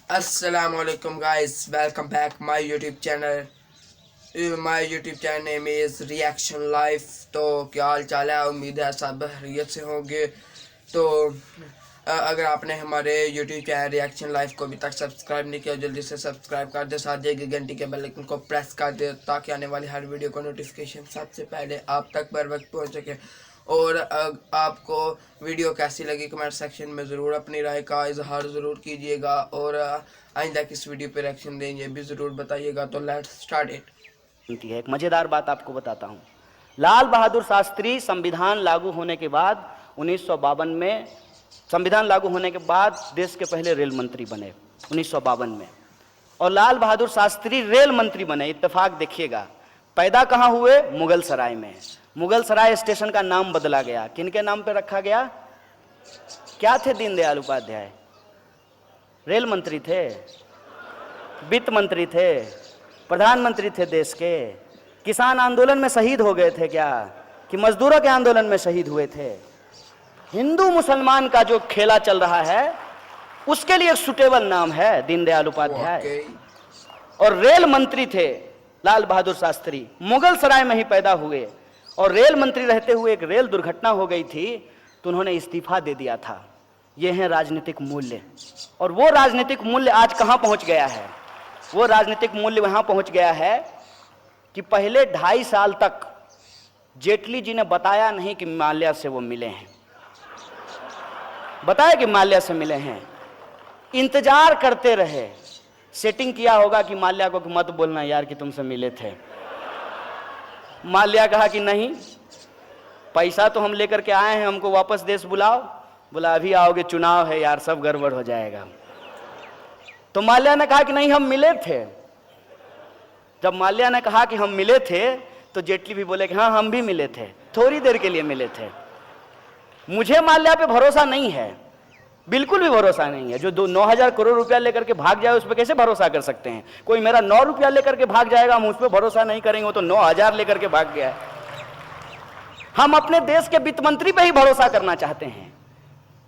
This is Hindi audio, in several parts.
Assalamualaikum guys, welcome back my YouTube channel. My YouTube channel name is Reaction Life. तो क्या हाल चाल है, उम्मीद है सब खैरियत से होंगे। तो अगर आपने हमारे YouTube चैनल रिएक्शन लाइफ को अभी तक सब्सक्राइब नहीं किया, जल्दी से सब्सक्राइब कर दे, साथ ही घंटी के बेल आइकन को प्रेस कर दे ताकि आने वाली हर वीडियो का नोटिफिकेशन सबसे पहले आप तक बर वक्त पहुँच सके। और आपको वीडियो कैसी लगी कमेंट सेक्शन में ज़रूर अपनी राय का इजहार ज़रूर कीजिएगा, और आइंदा किस वीडियो पे रिएक्शन दें ये भी ज़रूर बताइएगा। तो लेट्स स्टार्ट इट। एक मजेदार बात आपको बताता हूं। लाल बहादुर शास्त्री संविधान लागू होने के बाद 1952 में, संविधान लागू होने के बाद देश के पहले रेल मंत्री बने 1952 में, और लाल बहादुर शास्त्री रेल मंत्री बने। इत्तेफाक देखिएगा, पैदा कहाँ हुए? मुगल सराय में। मुगल सराय स्टेशन का नाम बदला गया, किनके नाम पे रखा गया? क्या थे दीनदयाल उपाध्याय? रेल मंत्री थे, वित्त मंत्री थे, प्रधानमंत्री थे देश के। किसान आंदोलन में शहीद हो गए थे क्या, कि मजदूरों के आंदोलन में शहीद हुए थे? हिंदू मुसलमान का जो खेला चल रहा है उसके लिए एक सुटेबल नाम है दीनदयाल उपाध्याय। और रेल मंत्री थे लाल बहादुर शास्त्री, मुगल सराय में ही पैदा हुए, और रेल मंत्री रहते हुए एक रेल दुर्घटना हो गई थी तो उन्होंने इस्तीफा दे दिया था। ये हैं राजनीतिक मूल्य, और वो राजनीतिक मूल्य आज कहाँ पहुंच गया है? वो राजनीतिक मूल्य वहां पहुंच गया है कि पहले 2.5 साल तक जेटली जी ने बताया नहीं कि माल्या से वो मिले हैं, बताया कि माल्या से मिले हैं, इंतजार करते रहे। सेटिंग किया होगा कि माल्या को मत बोलना यार कि तुमसे मिले थे। माल्या कहा कि नहीं, पैसा तो हम लेकर के आए हैं, हमको वापस देश बुलाओ। बोला अभी आओगे, चुनाव है यार, सब गड़बड़ हो जाएगा। तो माल्या ने कहा कि नहीं, हम मिले थे। जब माल्या ने कहा कि हम मिले थे तो जेटली भी बोले कि हाँ हम भी मिले थे, थोड़ी देर के लिए मिले थे। मुझे माल्या पे भरोसा नहीं है, बिल्कुल भी भरोसा नहीं है। जो 9,000 करोड़ रुपया लेकर के भाग जाए उस पर कैसे भरोसा कर सकते हैं? कोई मेरा 9 रुपया लेकर के भाग जाएगा, हम उस पर भरोसा नहीं करेंगे, वो तो 9,000 लेकर के भाग गया है। हम अपने देश के वित्त मंत्री पे ही भरोसा करना चाहते हैं।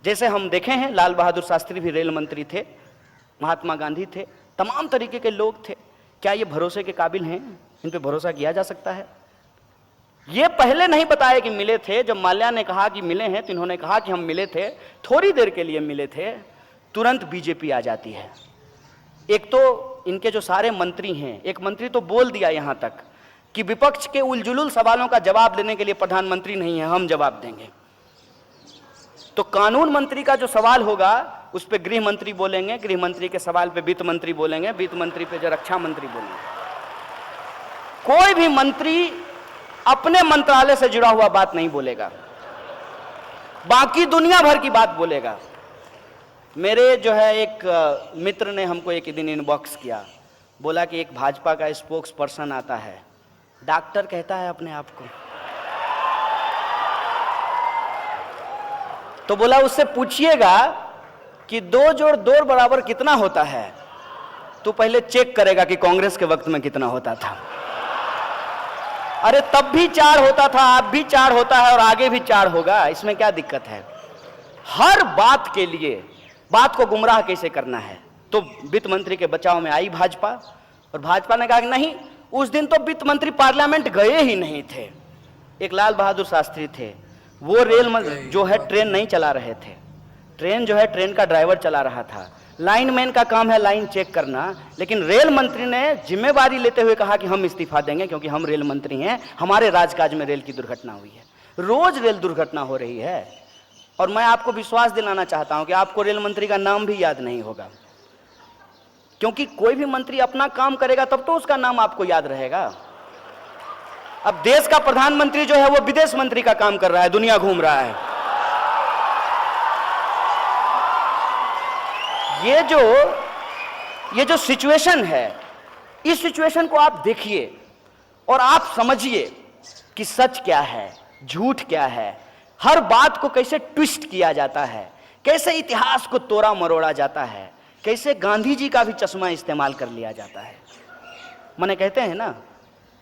जैसे हम देखे हैं लाल बहादुर शास्त्री भी रेल मंत्री थे, महात्मा गांधी थे, तमाम तरीके के लोग थे। क्या ये भरोसे के काबिल हैं? इन पे भरोसा किया जा सकता है? ये पहले नहीं बताया कि मिले थे। जब माल्या ने कहा कि मिले हैं तो इन्होंने कहा कि हम मिले थे, थोड़ी देर के लिए मिले थे, तुरंत बीजेपी आ जाती है। एक तो इनके जो सारे मंत्री हैं, एक मंत्री तो बोल दिया यहां तक कि विपक्ष के उलझुल सवालों का जवाब देने के लिए प्रधानमंत्री नहीं है, हम जवाब देंगे। तो कानून मंत्री का जो सवाल होगा उस पर गृह मंत्री बोलेंगे, गृह मंत्री के सवाल पे वित्त मंत्री बोलेंगे, वित्त मंत्री पे जो रक्षा मंत्री बोलेंगे। कोई भी मंत्री अपने मंत्रालय से जुड़ा हुआ बात नहीं बोलेगा, बाकी दुनिया भर की बात बोलेगा। मेरे जो है एक मित्र ने हमको एक दिन इनबॉक्स किया, बोला कि एक भाजपा का स्पोक्स पर्सन आता है, डॉक्टर कहता है अपने आप को, तो बोला उससे पूछिएगा कि 2 जोड़ 2 बराबर कितना होता है, तो पहले चेक करेगा कि कांग्रेस के वक्त में कितना होता था। अरे तब भी 4 होता था, अब भी 4 होता है और आगे भी 4 होगा, इसमें क्या दिक्कत है? हर बात के लिए बात को गुमराह कैसे करना है। तो वित्त मंत्री के बचाव में आई भाजपा, और भाजपा ने कहा कि नहीं, उस दिन तो वित्त मंत्री पार्लियामेंट गए ही नहीं थे। एक लाल बहादुर शास्त्री थे, वो रेल जो है ट्रेन नहीं चला रहे थे, ट्रेन जो है ट्रेन का ड्राइवर चला रहा था। लाइनमैन का काम है लाइन चेक करना, लेकिन रेल मंत्री ने जिम्मेवारी लेते हुए कहा कि हम इस्तीफा देंगे क्योंकि हम रेल मंत्री हैं, हमारे राजकाज में रेल की दुर्घटना हुई है। रोज रेल दुर्घटना हो रही है, और मैं आपको विश्वास दिलाना चाहता हूं कि आपको रेल मंत्री का नाम भी याद नहीं होगा, क्योंकि कोई भी मंत्री अपना काम करेगा तब तो उसका नाम आपको याद रहेगा। अब देश का प्रधानमंत्री जो है वो विदेश मंत्री का काम कर रहा है, दुनिया घूम रहा है। ये जो सिचुएशन है, इस सिचुएशन को आप देखिए और आप समझिए कि सच क्या है, झूठ क्या है, हर बात को कैसे ट्विस्ट किया जाता है, कैसे इतिहास को तोड़ा मरोड़ा जाता है, कैसे गांधी जी का भी चश्मा इस्तेमाल कर लिया जाता है। माने कहते हैं ना,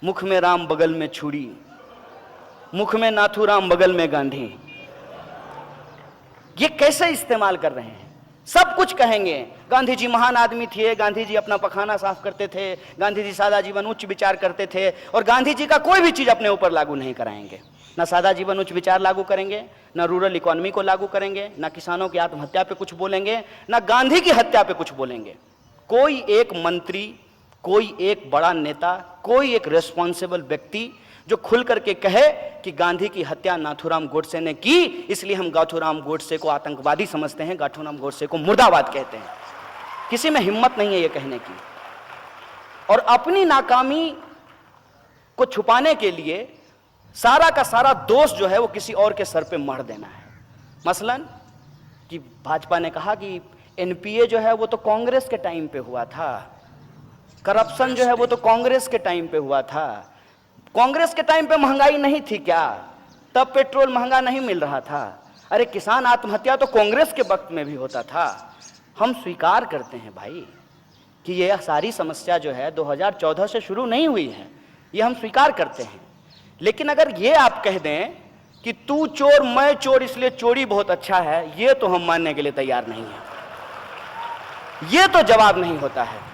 मुख में राम बगल में छुरी, मुख में नाथूराम बगल में गांधी। ये कैसे इस्तेमाल कर रहे हैं? सब कुछ कहेंगे। गांधी जी महान आदमी थे, गांधी जी अपना पखाना साफ करते थे, गांधी जी सादा जीवन उच्च विचार करते थे, और गांधी जी का कोई भी चीज अपने ऊपर लागू नहीं कराएंगे। ना सादा जीवन उच्च विचार लागू करेंगे, ना रूरल इकोनॉमी को लागू करेंगे, ना किसानों की आत्महत्या पे कुछ बोलेंगे, ना गांधी की हत्या पे कुछ बोलेंगे। कोई एक मंत्री, कोई एक बड़ा नेता, कोई एक रेस्पॉन्सिबल व्यक्ति जो खुल करके कहे कि गांधी की हत्या नाथूराम गोडसे ने की, इसलिए हम नाथूराम गोडसे को आतंकवादी समझते हैं, नाथूराम गोडसे को मुर्दाबाद कहते हैं, किसी में हिम्मत नहीं है ये कहने की। और अपनी नाकामी को छुपाने के लिए सारा का सारा दोष जो है वो किसी और के सर पे मढ़ देना है। मसलन कि भाजपा ने कहा कि एनपीए जो है वो तो कांग्रेस के टाइम पे हुआ था, करप्शन जो है वो तो कांग्रेस के टाइम पे हुआ था। कांग्रेस के टाइम पे महंगाई नहीं थी क्या? तब पेट्रोल महंगा नहीं मिल रहा था? अरे किसान आत्महत्या तो कांग्रेस के वक्त में भी होता था। हम स्वीकार करते हैं भाई कि यह सारी समस्या जो है 2014 से शुरू नहीं हुई है, ये हम स्वीकार करते हैं। लेकिन अगर ये आप कह दें कि तू चोर मैं चोर इसलिए चोरी बहुत अच्छा है, ये तो हम मानने के लिए तैयार नहीं है। ये तो जवाब नहीं होता है।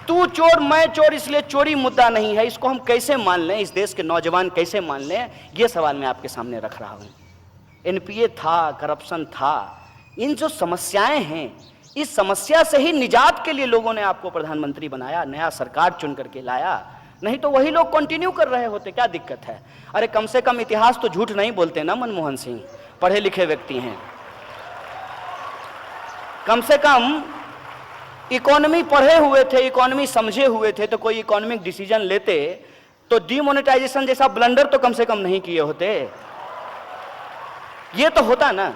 तू चोर मैं चोर इसलिए चोरी मुद्दा नहीं है, इसको हम कैसे मान लें, इस देश के नौजवान कैसे मान लें, ये सवाल मैं आपके सामने रख रहा हूं। एनपीए था, करप्शन था, इन जो समस्याएं हैं, इस समस्या से ही निजात के लिए लोगों ने आपको प्रधानमंत्री बनाया, नया सरकार चुन करके लाया। नहीं तो वही लोग कंटिन्यू कर रहे होते, क्या दिक्कत है? अरे कम से कम इतिहास तो झूठ नहीं बोलते ना मनमोहन सिंह, पढ़े लिखे व्यक्ति हैं। कम से कम इकोनॉमी पढ़े हुए थे, इकोनॉमी समझे हुए थे, तो कोई इकोनॉमिक डिसीजन लेते तो डीमोनेटाइजेशन जैसा ब्लंडर तो कम से कम नहीं किए होते। ये तो होता ना।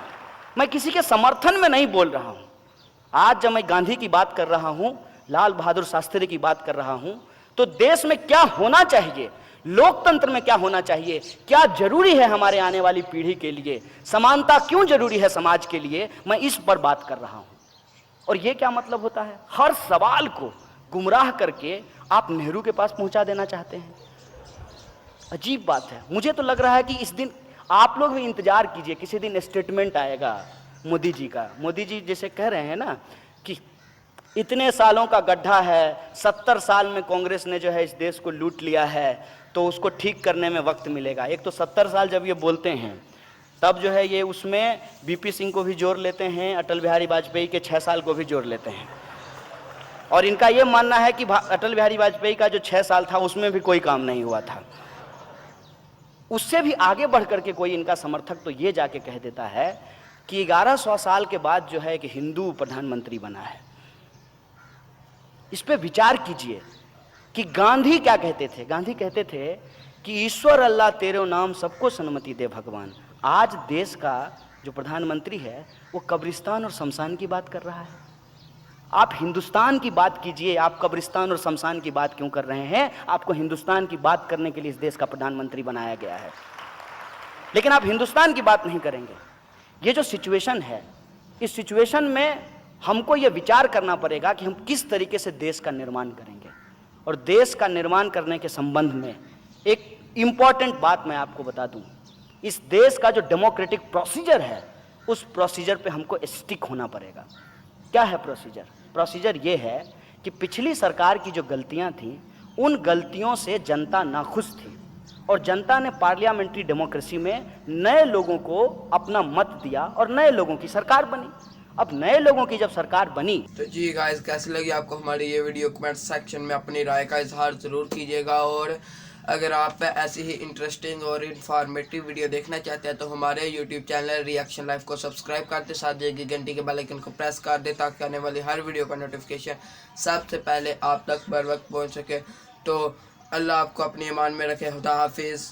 मैं किसी के समर्थन में नहीं बोल रहा हूं। आज जब मैं गांधी की बात कर रहा हूं, लाल बहादुर शास्त्री की बात कर रहा हूं, तो देश में क्या होना चाहिए, लोकतंत्र में क्या होना चाहिए, क्या जरूरी है हमारे आने वाली पीढ़ी के लिए, समानता क्यों जरूरी है समाज के लिए, मैं इस पर बात कर रहा हूं। और ये क्या मतलब होता है? हर सवाल को गुमराह करके आप नेहरू के पास पहुंचा देना चाहते हैं। अजीब बात है। मुझे तो लग रहा है कि इस दिन आप लोग भी इंतजार कीजिए, किसी दिन स्टेटमेंट आएगा मोदी जी का। मोदी जी जैसे कह रहे हैं ना कि इतने सालों का गड्ढा है, 70 साल में कांग्रेस ने जो है इस देश को लूट लिया है, तो उसको ठीक करने में वक्त मिलेगा। एक तो 70 साल जब ये बोलते हैं तब जो है ये उसमें बीपी सिंह को भी जोड़ लेते हैं, अटल बिहारी वाजपेयी के 6 साल को भी जोड़ लेते हैं। और इनका ये मानना है कि अटल बिहारी वाजपेयी का जो 6 साल था उसमें भी कोई काम नहीं हुआ था। उससे भी आगे बढ़ करके कोई इनका समर्थक तो ये जाके कह देता है कि 1100 साल के बाद जो है एक हिंदू प्रधानमंत्री बना है। इस पे विचार कीजिए कि गांधी क्या कहते थे। गांधी कहते थे कि ईश्वर अल्लाह तेरे नाम सबको सन्मति दे भगवान। आज देश का जो प्रधानमंत्री है वो कब्रिस्तान और शमशान की बात कर रहा है। आप हिंदुस्तान की बात कीजिए, आप कब्रिस्तान और शमशान की बात क्यों कर रहे हैं? आपको हिंदुस्तान की बात करने के लिए इस देश का प्रधानमंत्री बनाया गया है, लेकिन आप हिंदुस्तान की बात नहीं करेंगे। ये जो सिचुएशन है, इस सिचुएशन में हमको ये विचार करना पड़ेगा कि हम किस तरीके से देश का निर्माण करेंगे। और देश का निर्माण करने के संबंध में एक इम्पॉर्टेंट बात मैं आपको बता दूं। इस देश का जो डेमोक्रेटिक प्रोसीजर है, उस प्रोसीजर पे हमको स्टिक होना पड़ेगा। क्या है प्रोसीजर? प्रोसीजर ये है कि पिछली सरकार की जो गलतियां थी, उन गलतियों से जनता नाखुश थी और जनता ने पार्लियामेंट्री डेमोक्रेसी में नए लोगों को अपना मत दिया और नए लोगों की सरकार बनी। अब नए लोगों की जब सरकार बनी तो जी गाइस, कैसी लगी आपको हमारी ये वीडियो? कमेंट सेक्शन में अपनी राय का इजहार ज़रूर कीजिएगा। और अगर आप ऐसी ही इंटरेस्टिंग और इन्फॉर्मेटिव वीडियो देखना चाहते हैं तो हमारे यूट्यूब चैनल रिएक्शन लाइफ को सब्सक्राइब करते साथ जाएगी घंटी के बेल आइकन को प्रेस कर दे ताकि आने वाली हर वीडियो का नोटिफिकेशन सबसे पहले आप तक बर वक्त पहुँच सके। तो अल्लाह आपको अपनी ईमान में रखे। खुदा हाफिज़।